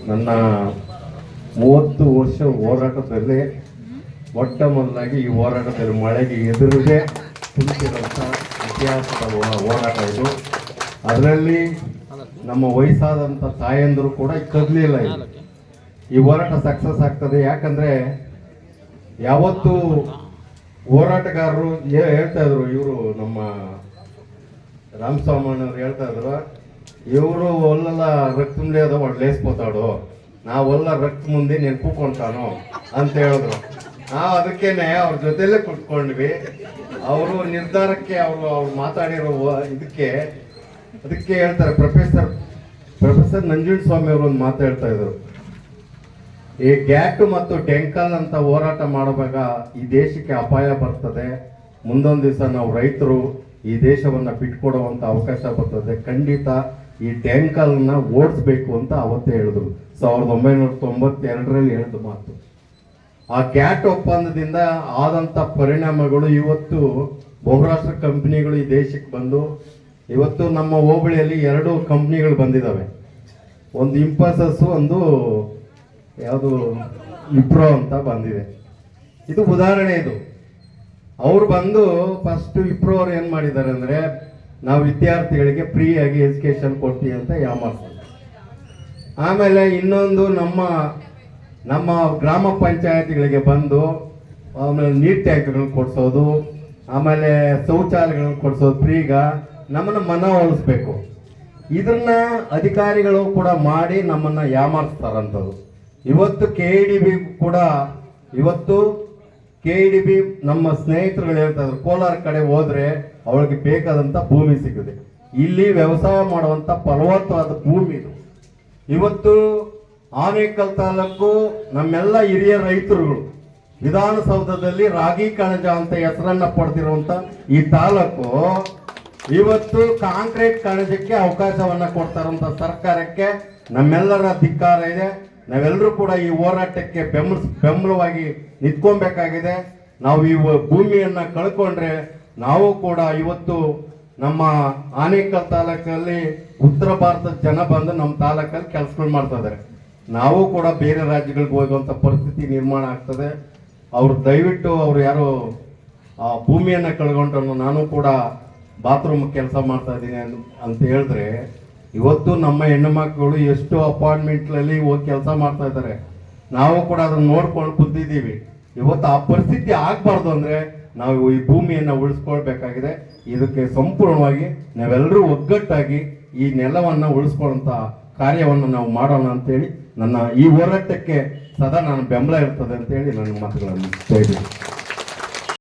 ನನ್ನ 30 ವರ್ಷ ಹೋರಾಟದಲ್ಲಿ ಮೊಟ್ಟ ಮೊದಲಾಗಿ ಈ ಹೋರಾಟದಲ್ಲಿ ಮಳೆಗೆ ಎದುರಿಗೆ ಕುಂತಿರುವಂಥ ಇತಿಹಾಸದ ಹೋರಾಟ ಇದು. ಅದರಲ್ಲಿ ನಮ್ಮ ವಯಸ್ಸಾದಂಥ ತಾಯಂದರು ಕೂಡ ಕದಲಿಲ್ಲ. ಈ ಹೋರಾಟ ಸಕ್ಸಸ್ ಆಗ್ತದೆ. ಯಾಕಂದರೆ ಯಾವತ್ತು ಹೋರಾಟಗಾರರು ಹೇಳ್ತಾ ಇದ್ರು, ಇವರು ನಮ್ಮ ರಾಮಸ್ವಾಮಣ್ಣವ್ರು ಹೇಳ್ತಾ ಇದ್ರು, ಇವರು ಒಲ್ಲೆಲ್ಲ ರಕ್ತ ಮುಂದೆ ಅದ ಒಳ್ಳೆಸ್ಬೋತಾಡು, ನಾವೆಲ್ಲ ರಕ್ತ ಮುಂದೆ ನೆನ್ಪುಕೊಂತಾನು ಅಂತ ಹೇಳಿದ್ರು. ನಾವು ಅದಕ್ಕೇನೆ ಅವ್ರ ಜೊತೆಲೇ ಕುತ್ಕೊಂಡ್ವಿ. ಅವರು ನಿರ್ಧಾರಕ್ಕೆ ಅವ್ರು ಮಾತಾಡಿರೋ ಅದಕ್ಕೆ ಹೇಳ್ತಾರೆ, ಪ್ರೊಫೆಸರ್ ನಂಜುಂಡಸ್ವಾಮಿ ಅವರು ಒಂದು ಮಾತು ಹೇಳ್ತಾ ಇದ್ರು, ಈ ಗ್ಯಾಟು ಮತ್ತು ಡೆಂಕಲ್ ಅಂತ ಹೋರಾಟ ಮಾಡುವಾಗ ಈ ದೇಶಕ್ಕೆ ಅಪಾಯ ಬರ್ತದೆ, ಮುಂದೊಂದು ದಿವಸ ನಾವು ರೈತರು ಈ ದೇಶವನ್ನ ಬಿಟ್ಕೊಡುವಂತ ಅವಕಾಶ ಬರ್ತದೆ, ಖಂಡಿತ ಈ ಡೆಂಕಲ್ನ ಓಡಿಸ್ಬೇಕು ಅಂತ ಅವತ್ತೇ ಹೇಳಿದ್ರು. 1992ರಲ್ಲಿ ಹೇಳಿದ ಮಾತು. ಆ ಗ್ಯಾಟ್ ಒಪ್ಪಂದದಿಂದ ಆದಂತ ಪರಿಣಾಮಗಳು ಇವತ್ತು ಬಹುರಾಷ್ಟ್ರ ಕಂಪನಿಗಳು ಈ ದೇಶಕ್ಕೆ ಬಂದು ಇವತ್ತು ನಮ್ಮ ಹೋಬಳಿಯಲ್ಲಿ 2 ಕಂಪ್ನಿಗಳು ಬಂದಿದ್ದಾವೆ. ಒಂದು ಇಂಫೋಸಿಸ್, ಒಂದು ಯಾವುದು ವಿಪ್ರೋ ಅಂತ ಬಂದಿದೆ. ಇದು ಉದಾಹರಣೆ. ಇದು ಅವ್ರು ಬಂದು ಫಸ್ಟ್ ವಿಪ್ರೋ ಅವ್ರು ಏನು ಮಾಡಿದ್ದಾರೆ ಅಂದರೆ, ನಾವು ವಿದ್ಯಾರ್ಥಿಗಳಿಗೆ ಫ್ರೀಯಾಗಿ ಎಜುಕೇಶನ್ ಕೊಡ್ತೀವಿ ಅಂತ ಯಾಮಾರ್ತಾರೆ. ಆಮೇಲೆ ಇನ್ನೊಂದು ನಮ್ಮ ಗ್ರಾಮ ಪಂಚಾಯತಿಗಳಿಗೆ ಬಂದು ಆಮೇಲೆ ನೀರು ಟ್ಯಾಂಕ್ಗಳನ್ನ ಕೊಡಿಸೋದು, ಆಮೇಲೆ ಶೌಚಾಲಯಗಳನ್ನ ಕೊಡಿಸೋದು ಫ್ರೀಗ ನಮ್ಮನ್ನು ಮನವೊಲಿಸ್ಬೇಕು. ಇದನ್ನ ಅಧಿಕಾರಿಗಳು ಕೂಡ ಮಾಡಿ ನಮ್ಮನ್ನ ಯಾಮಾರಿಸ್ತಾರಂಥದ್ದು. ಇವತ್ತು KEDB ಕೂಡ KEDB ನಮ್ಮ ಸ್ನೇಹಿತರುಗಳು ಹೇಳ್ತಾ ಇದ್ರು, ಕೋಲಾರ ಕಡೆ ಹೋದ್ರೆ ಅವಳಿಗೆ ಬೇಕಾದಂತ ಭೂಮಿ ಸಿಗುತ್ತೆ. ಇಲ್ಲಿ ವ್ಯವಸಾಯ ಮಾಡುವಂತ ಫಲವತ್ತಾದ ಭೂಮಿ ಇದು. ಇವತ್ತು ಆನೇಕಲ್ ತಾಲೂಕು ನಮ್ಮೆಲ್ಲ ಹಿರಿಯ ರೈತರುಗಳು ವಿಧಾನಸೌಧದಲ್ಲಿ ರಾಗಿ ಕಣಜ ಅಂತ ಹೆಸರನ್ನ ಪಡೆದಿರುವಂತ ಈ ತಾಲೂಕು ಇವತ್ತು ಕಾಂಕ್ರೀಟ್ ಕಣಜಕ್ಕೆ ಅವಕಾಶವನ್ನ ಕೊಡ್ತಾರಂತ ಸರ್ಕಾರಕ್ಕೆ ನಮ್ಮೆಲ್ಲರ ಧಿಕ್ಕಾರ ಇದೆ. ನಾವೆಲ್ಲರೂ ಕೂಡ ಈ ಹೋರಾಟಕ್ಕೆ ಬೆಂಬಲವಾಗಿ ನಿಂತ್ಕೊಬೇಕಾಗಿದೆ. ನಾವು ಈ ಭೂಮಿಯನ್ನ ಕಳ್ಕೊಂಡ್ರೆ ನಾವು ಕೂಡ ಇವತ್ತು ನಮ್ಮ ಆನೇಕಲ್ ತಾಲೂಕಲ್ಲಿ ಉತ್ತರ ಭಾರತದ ಜನ ಬಂದು ನಮ್ಮ ತಾಲೂಕಲ್ಲಿ ಕೆಲಸಗಳು ಮಾಡ್ತಾ ಇದ್ದಾರೆ. ನಾವು ಕೂಡ ಬೇರೆ ರಾಜ್ಯಗಳಿಗೆ ಹೋಗುವಂಥ ಪರಿಸ್ಥಿತಿ ನಿರ್ಮಾಣ ಆಗ್ತದೆ. ಅವರು ದಯವಿಟ್ಟು ಅವ್ರು ಯಾರು ಆ ಭೂಮಿಯನ್ನ ಕಳ್ಕೊಂಡ್ರು, ನಾನು ಕೂಡ ಬಾತ್ರೂಮ್ ಕೆಲಸ ಮಾಡ್ತಾ ಇದ್ದೀನಿ ಅಂತ ಹೇಳಿದ್ರೆ, ಇವತ್ತು ನಮ್ಮ ಹೆಣ್ಣು ಮಕ್ಕಳು ಎಷ್ಟು ಅಪಾರ್ಟ್ಮೆಂಟ್ಗಳಲ್ಲಿ ಹೋಗಿ ಕೆಲಸ ಮಾಡ್ತಾ ಇದ್ದಾರೆ. ನಾವು ಕೂಡ ಅದನ್ನ ನೋಡ್ಕೊಂಡು ಕೂತಿದ್ದೀವಿ. ಇವತ್ತು ಆ ಪರಿಸ್ಥಿತಿ ಆಗ್ಬಾರ್ದು ಅಂದ್ರೆ ನಾವು ಈ ಭೂಮಿಯನ್ನ ಉಳಿಸ್ಕೊಳ್ಬೇಕಾಗಿದೆ. ಇದಕ್ಕೆ ಸಂಪೂರ್ಣವಾಗಿ ನಾವೆಲ್ಲರೂ ಒಗ್ಗಟ್ಟಾಗಿ ಈ ನೆಲವನ್ನ ಉಳಿಸ್ಕೊಳ್ಳುವಂತ ಕಾರ್ಯವನ್ನು ನಾವು ಮಾಡೋಣ ಅಂತೇಳಿ ನನ್ನ ಈ ಹೋರಾಟಕ್ಕೆ ಸದಾ ನಾನು ಬೆಂಬಲ ಇರ್ತದೆ ಅಂತೇಳಿ ನನ್ನ ಮಾತುಗಳನ್ನು ಹೇಳ್ತೀನಿ.